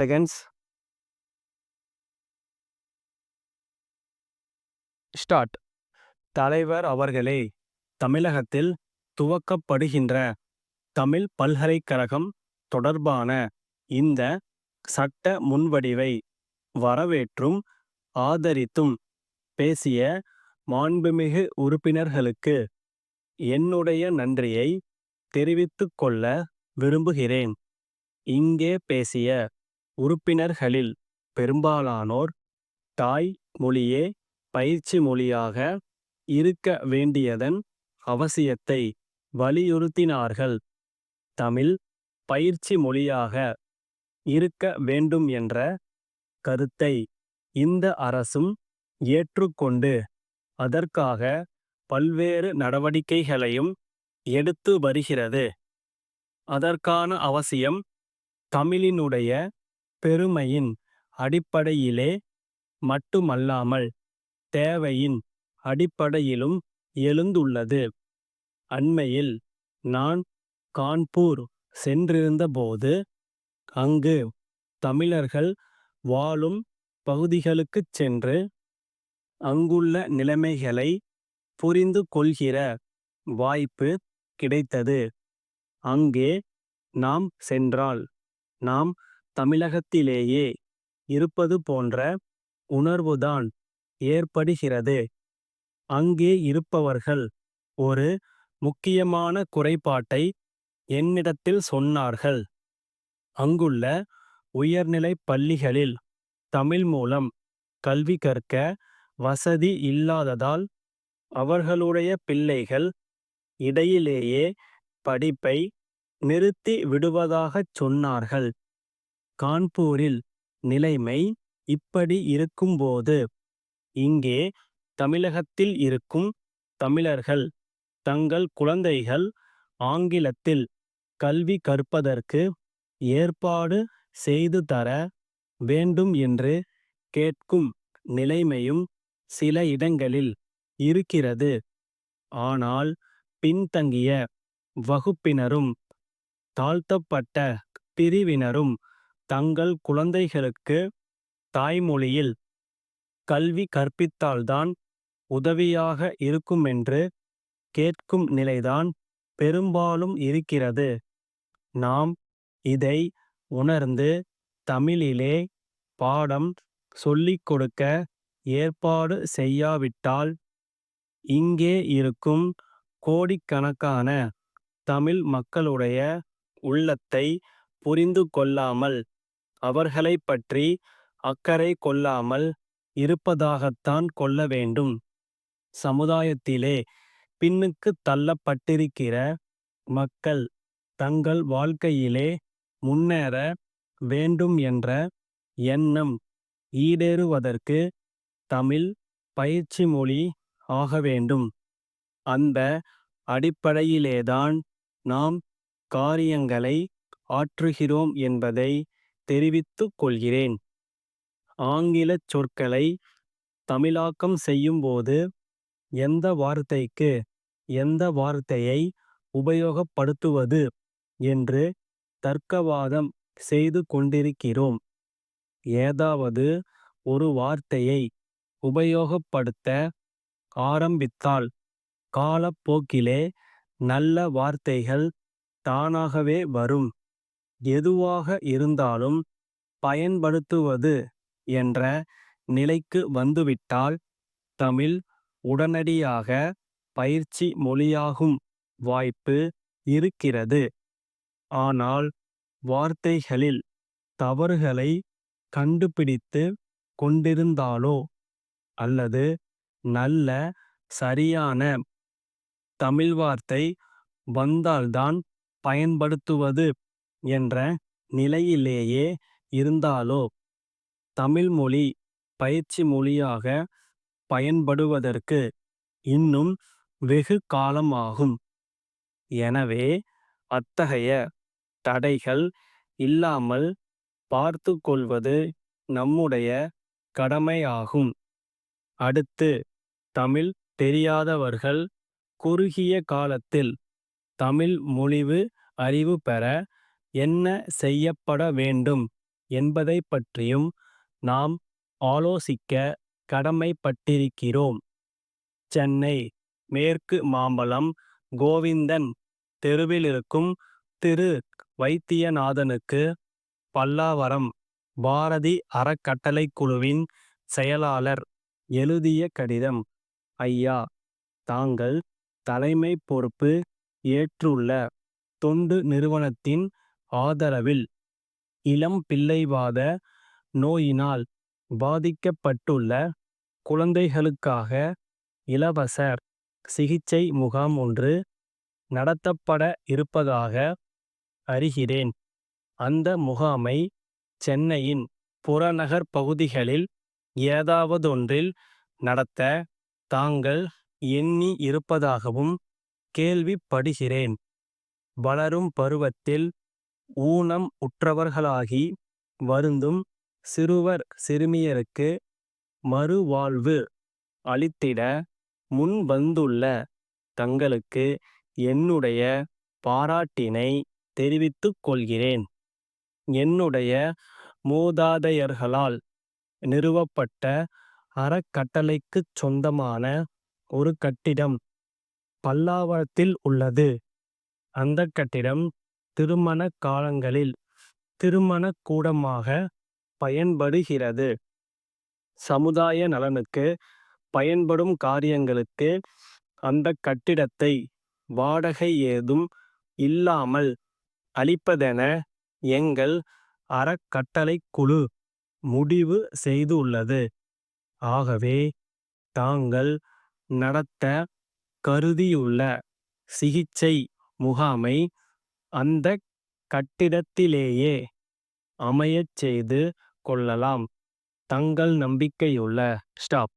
Seconds start. தலைவர் அவர்களே, தமிழகத்தில் துவக்கப்படுகின்ற தமிழ் பல்கலைக்கழகம் தொடர்பான இந்த சட்ட முன்வடிவை வரவேற்றும் ஆதரித்தும் பேசிய மாண்புமிகு உறுப்பினர்களுக்கு என்னுடைய நன்றியை தெரிவித்துக் கொள்ள விரும்புகிறேன். இங்கே பேசிய உறுப்பினர்களில் பெரும்பாலானோர் தாய் மொழியே பயிற்சி மொழியாக இருக்க வேண்டியதன் அவசியத்தை வலியுறுத்தினார்கள். தமிழ் பயிற்சி மொழியாக இருக்க வேண்டும் என்ற கருத்தை இந்த அரசும் ஏற்றுக்கொண்டு அதற்காக பல்வேறு நடவடிக்கைகளையும் எடுத்து வருகிறது. அதற்கான அவசியம் தமிழினுடைய பெருமையின் அடிப்படையிலே மட்டுமல்லாமல் தேவையின் அடிப்படையிலும் எழுந்துள்ளது. அண்மையில் நான் கான்பூர் சென்றிருந்தபோது அங்கு தமிழர்கள் வாழும் பகுதிகளுக்குச் சென்று அங்குள்ள நிலைமைகளை புரிந்து கொள்கிற வாய்ப்பு கிடைத்தது. அங்கே நாம் சென்றால் நாம் தமிழகத்திலேயே இருப்பது போன்ற உணர்வுதான் ஏற்படுகிறது. அங்கே இருப்பவர்கள் ஒரு முக்கியமான குறைபாட்டை என்னிடத்தில் சொன்னார்கள். அங்குள்ள உயர்நிலைப் பள்ளிகளில் தமிழ் மூலம் கல்வி கற்க வசதி இல்லாததால் அவர்களுடைய பிள்ளைகள் இடையிலேயே படிப்பை நிறுத்தி விடுவதாகச் சொன்னார்கள். கான்பூரில் நிலைமை இப்படி இருக்கும்போது இங்கே தமிழகத்தில் இருக்கும் தமிழர்கள் தங்கள் குழந்தைகள் ஆங்கிலத்தில் கல்வி கற்பதற்கு ஏற்பாடு செய்து தர வேண்டும் என்று கேட்கும் நிலைமையும் சில இடங்களில் இருக்கிறது. ஆனால் பின்தங்கிய வகுப்பினரும் தாழ்த்தப்பட்ட பிரிவினரும் தங்கள் குழந்தைகளுக்கு தாய்மொழியில் கல்வி கற்பித்தால்தான் உதவியாக இருக்குமென்று கேட்கும் நிலைதான் பெரும்பாலும் இருக்கிறது. நாம் இதை உணர்ந்து தமிழிலே பாடம் சொல்லிக் கொடுக்க ஏற்பாடு செய்யாவிட்டால் இங்கே இருக்கும் கோடிக்கணக்கான தமிழ் மக்களுடைய உள்ளத்தை புரிந்து கொள்ளாமல் அவர்களை பற்றி அக்கறை கொள்ளாமல் இருப்பதாகத்தான் கொள்ள வேண்டும். சமுதாயத்திலே பின்னுக்கு தள்ளப்பட்டிருக்கிற மக்கள் தங்கள் வாழ்க்கையிலே முன்னேற வேண்டும் என்ற எண்ணம் ஈடேறுவதற்கு தமிழ் பயிற்சி மொழி ஆக வேண்டும். அந்த அடிப்படையிலேதான் நாம் காரியங்களை ஆற்றுகிறோம் என்பதை தெரிவித்துக் கொள்கிறேன். ஆங்கிலச் சொற்களை தமிழாக்கம் செய்யும்போது எந்த வார்த்தைக்கு எந்த வார்த்தையை உபயோகப்படுத்துவது என்று தர்க்கவாதம் செய்து கொண்டிருக்கிறோம். ஏதாவது ஒரு வார்த்தையை உபயோகப்படுத்த ஆரம்பித்தால் காலப்போக்கிலே நல்ல வார்த்தைகள் தானாகவே வரும். எதுவாக இருந்தாலும் பயன்படுத்துவது என்ற நிலைக்கு வந்துவிட்டால் தமிழ் உடனடியாக பயிற்சி மொழியாகும் வாய்ப்பு இருக்கிறது. ஆனால் வார்த்தைகளில் தவறுகளை கண்டுபிடித்து கொண்டிருந்தாலோ அல்லது நல்ல சரியான தமிழ் வார்த்தை வந்தால்தான் பயன்படுத்துவது என்ற நிலையிலேயே இருந்தாலோ தமிழ் மொழி பயிற்சி மொழியாக பயன்படுவதற்கு இன்னும் வெகு காலமாகும். எனவே அத்தகைய தடைகள் இல்லாமல் பார்த்து கொள்வது நம்முடைய கடமையாகும். அடுத்து தமிழ் தெரியாதவர்கள் குறுகிய காலத்தில் தமிழ் மொழிவு அறிவு பெற என்ன செய்யப்பட வேண்டும் என்பதைப் பற்றியும் நாம் ஆலோசிக்க கடமைப்பட்டிருக்கிறோம். சென்னை மேற்கு மாம்பலம் கோவிந்தன் தெருவிலிருக்கும் திரு. வைத்தியநாதனுக்கு பல்லாவரம் பாரதி அறக்கட்டளைக் குழுவின் செயலாளர் எழுதிய கடிதம். ஐயா, தாங்கள் தலைமை பொறுப்பு ஏற்றுள்ள தொண்டு நிறுவனத்தின் ஆதரவில் இளம் பிள்ளைவாத நோயினால் பாதிக்கப்பட்டுள்ள குழந்தைகளுக்காக இலவச சிகிச்சை முகாம் ஒன்று நடத்தப்பட இருப்பதாக அறிகிறேன். அந்த முகாமை சென்னையின் புறநகர் பகுதிகளில் ஏதாவதொன்றில் நடத்த தாங்கள் எண்ணி இருப்பதாகவும் கேள்விப்படுகிறேன். வளரும் பருவத்தில் ஊனம் உற்றவர்களாகி வருந்தும் சிறுவர் சிறுமியருக்கு மறுவாழ்வு அளித்திட முன்வந்துள்ள தங்களுக்கு என்னுடைய பாராட்டினை தெரிவித்துக் கொள்கிறேன். என்னுடைய மூதாதையர்களால் நிறுவப்பட்ட அறக்கட்டளைக்குச் சொந்தமான ஒரு கட்டிடம் பல்லாவரத்தில் உள்ளது. அந்த கட்டிடம் திருமண காலங்களில் திருமணக் கூடமாக பயன்படுகிறது. சமுதாய நலனுக்கு பயன்படும் காரியங்களுக்கு அந்த கட்டிடத்தை வாடகை ஏதும் இல்லாமல் அளிப்பதென எங்கள் அறக்கட்டளைக் குழு முடிவு செய்துள்ளது. ஆகவே தாங்கள் நடத்த கருதியுள்ள சிகிச்சை முகாமை அந்த கட்டிடத்திலேயே அமையச் செய்து கொள்ளலாம். தங்கள் நம்பிக்கையுள்ள ஸ்டாப்.